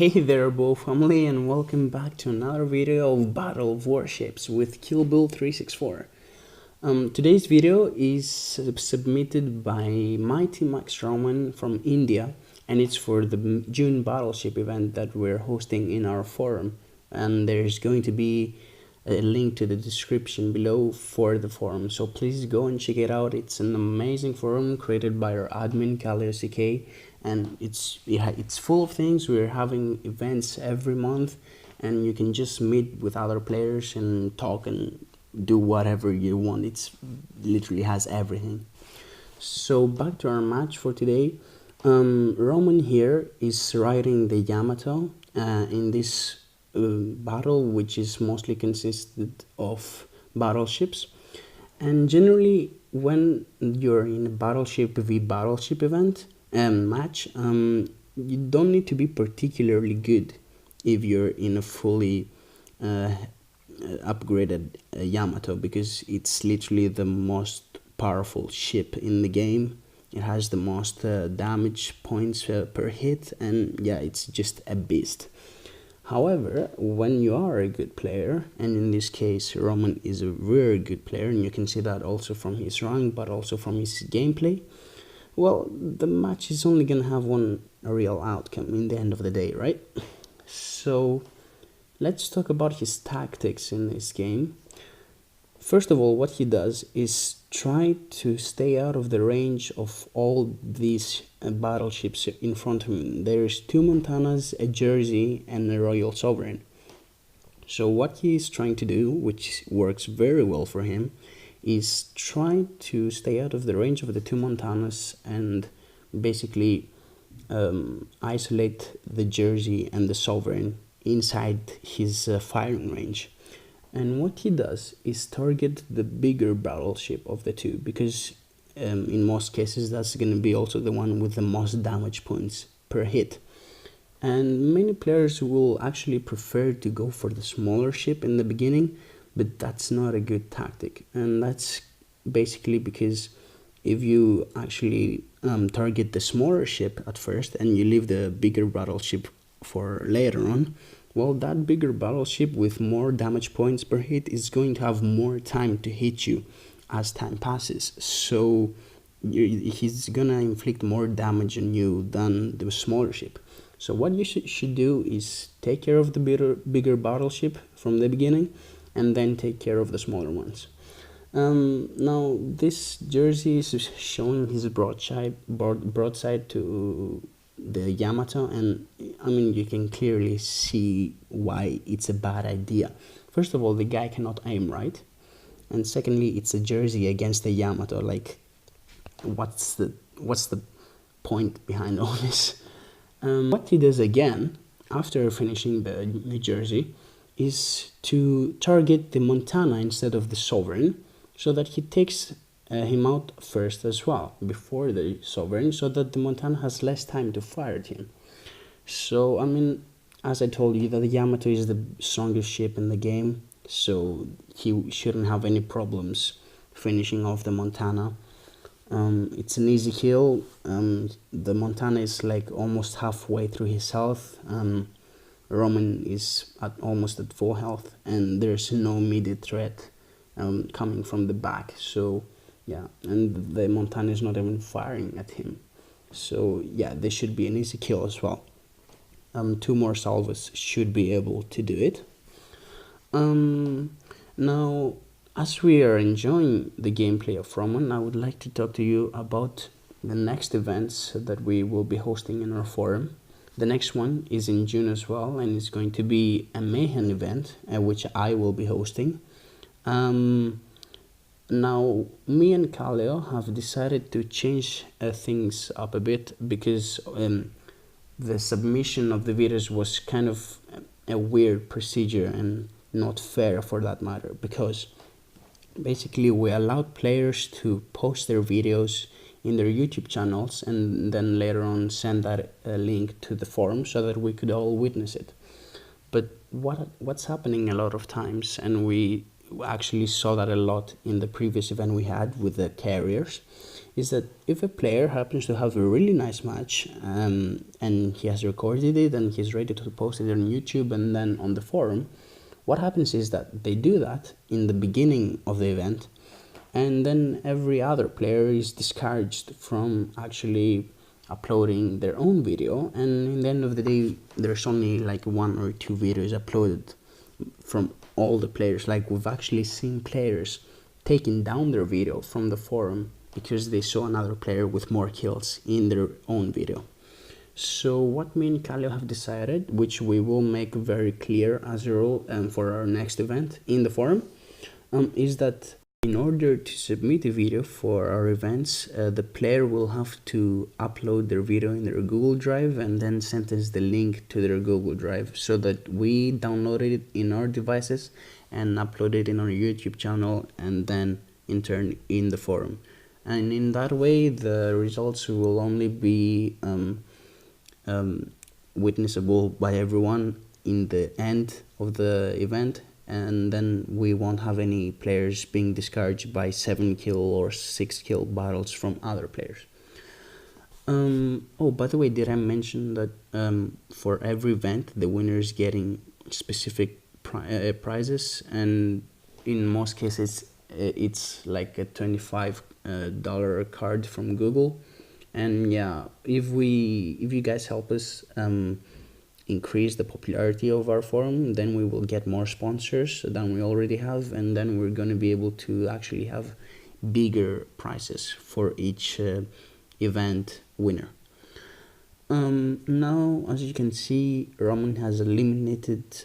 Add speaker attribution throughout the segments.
Speaker 1: Hey there, Bull family, and welcome back to another video of Battle of Warships with killbill 364. Today's video is submitted by MIGHTyMAXROMAN from India, and it's for the June Battleship event that we're hosting in our forum. And there's going to be a link to the description below for the forum, so please go and check it out. It's an amazing forum created by our admin KaleoCK, and it's full of things. We're having events every month, and you can just meet with other players and talk and do whatever you want. It's literally has everything. So back to our match for today. Roman here is riding the Yamato in this battle, which is mostly consisted of battleships. And generally, when you're in a battleship v battleship event match, you don't need to be particularly good if you're in a fully upgraded Yamato, because it's literally the most powerful ship in the game. It has the most damage points per hit, and yeah, it's just a beast. However, when you are a good player, and in this case Roman is a very good player, and you can see that also from his rank but also from his gameplay, well, the match is only gonna have one real outcome in the end of the day, right? So let's talk about his tactics in this game. First of all, what he does is try to stay out of the range of all these battleships in front of him. There's two Montanas, a Jersey, and a Royal Sovereign. So what he is trying to do, which works very well for him, is try to stay out of the range of the two Montanas and basically isolate the Jersey and the Sovereign inside his firing range. And what he does is target the bigger battleship of the two, because in most cases that's going to be also the one with the most damage points per hit. And many players will actually prefer to go for the smaller ship in the beginning, but that's not a good tactic. And that's basically because if you actually target the smaller ship at first and you leave the bigger battleship for later on, well, that bigger battleship with more damage points per hit is going to have more time to hit you as time passes. So he's gonna inflict more damage on you than the smaller ship. So what you should do is take care of the bigger battleship from the beginning, and then take care of the smaller ones. Now this Jersey is showing his broadside to the Yamato, and I mean, you can clearly see why it's a bad idea. First of all, the guy cannot aim right, and secondly, it's a Jersey against the Yamato. Like, what's the point behind all this? What he does again after finishing the Jersey is to target the Montana instead of the Sovereign, so that he takes him out first as well before the Sovereign, so that the Montana has less time to fire at him. So I mean, as I told you, that the Yamato is the strongest ship in the game, so he shouldn't have any problems finishing off the Montana. It's an easy kill. The Montana is like almost halfway through his health. Roman is almost at full health, and there's no immediate threat coming from the back. So yeah, and the Montana is not even firing at him. So yeah, this should be an easy kill as well. Two more salvos should be able to do it. Now, as we are enjoying the gameplay of Roman, I would like to talk to you about the next events that we will be hosting in our forum. The next one is in June as well, and it's going to be a Mayhem event, which I will be hosting. Now, me and Kaleo have decided to change things up a bit, because the submission of the videos was kind of a weird procedure and not fair for that matter, because basically we allowed players to post their videos in their YouTube channels and then later on send that link to the forum so that we could all witness it. But what's happening a lot of times, and we we actually saw that a lot in the previous event we had with the carriers, is that if a player happens to have a really nice match and he has recorded it and he's ready to post it on YouTube and then on the forum, what happens is that they do that in the beginning of the event, and then every other player is discouraged from actually uploading their own video, and in the end of the day there's only like 1 or 2 videos uploaded from all the players. Like, we've actually seen players taking down their video from the forum because they saw another player with more kills in their own video. So what me and Kaleo have decided, which we will make very clear as a rule for our next event in the forum, is that in order to submit a video for our events, the player will have to upload their video in their Google Drive and then send us the link to their Google Drive so that we download it in our devices and upload it in our YouTube channel and then in turn in the forum. And in that way, the results will only be witnessable by everyone in the end of the event, and then we won't have any players being discouraged by 7 kill or 6 kill battles from other players. Oh, by the way, did I mention that for every event the winner is getting specific prizes, and in most cases it's like a $25 card from Google. And yeah, if you guys help us increase the popularity of our forum, then we will get more sponsors than we already have, and then we're going to be able to actually have bigger prizes for each event winner. Now, as you can see, Roman has eliminated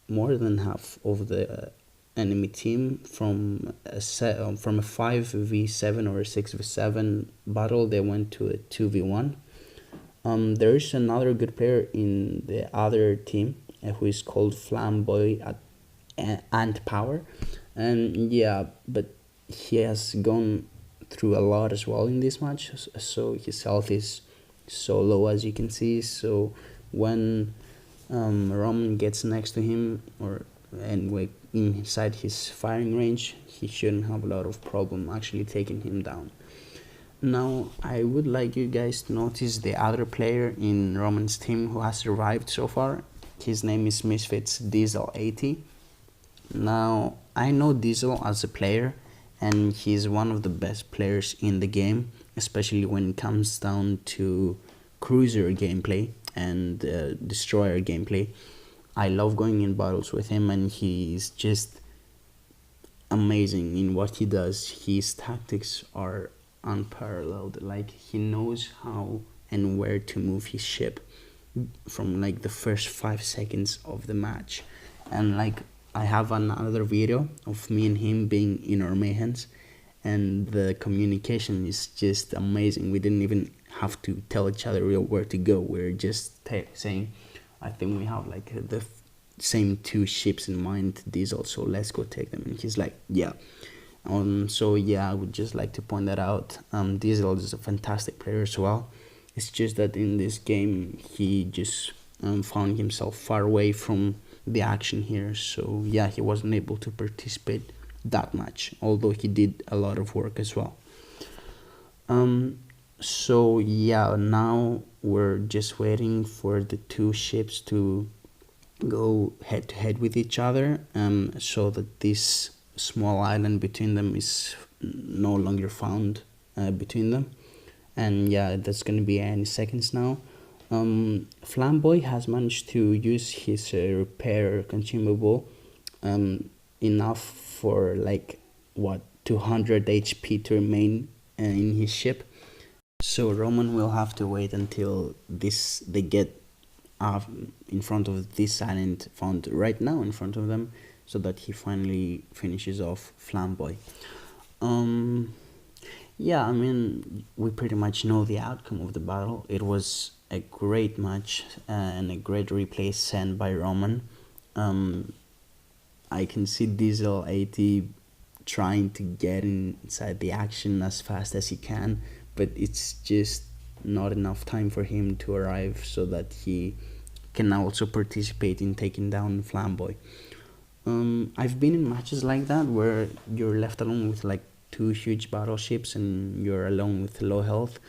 Speaker 1: more than half of the enemy team from a 5v7 or a 6v7 battle. They went to a 2v1. There is another good player in the other team who is called Flamboy and Power, and yeah, but he has gone through a lot as well in this match, so his health is so low, as you can see. So when Roman gets next to him and inside his firing range, he shouldn't have a lot of problem actually taking him down. Now, I would like you guys to notice the other player in Roman's team who has survived so far. His name is Misfits Diesel 80. Now, I know Diesel as a player, and he's one of the best players in the game, especially when it comes down to cruiser gameplay and destroyer gameplay. I love going in battles with him, and he's just amazing in what he does. His tactics are unparalleled. Like, he knows how and where to move his ship from like the first 5 seconds of the match. And like, I have another video of me and him being in our mayhems, and the communication is just amazing. We didn't even have to tell each other where to go. We're just saying, I think we have like the same 2 ships in mind, Diesel, so let's go take them. And he's like, yeah. So yeah, I would just like to point that out. Diesel is a fantastic player as well. It's just that in this game he just found himself far away from the action here, so yeah, he wasn't able to participate that much, although he did a lot of work as well. So yeah, now we're just waiting for the 2 ships to go head to head with each other, so that this small island between them is no longer found between them. And yeah, that's going to be any seconds now. Flamboy has managed to use his repair consumable enough for like 200 HP to remain in his ship. So Roman will have to wait until they get in front of this island found right now in front of them, so that he finally finishes off Flamboy. Yeah, I mean, we pretty much know the outcome of the battle. It was a great match and a great replay sent by Roman. I can see Diesel 80 trying to get inside the action as fast as he can, but it's just not enough time for him to arrive so that he can also participate in taking down Flamboy. I've been in matches like that where you're left alone with like two huge battleships and you're alone with low health.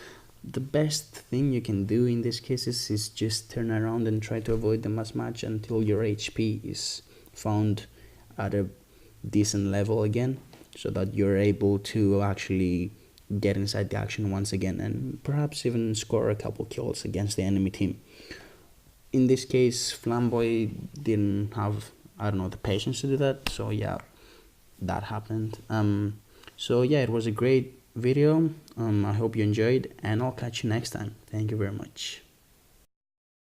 Speaker 1: The best thing you can do in these cases is just turn around and try to avoid them as much until your HP is found at a decent level again, so that you're able to actually get inside the action once again and perhaps even score a couple kills against the enemy team. In this case, Flamboy didn't have, I don't know, the patience to do that, so yeah, that happened. So yeah, it was a great video. I hope you enjoyed, and I'll catch you next time. Thank you very much.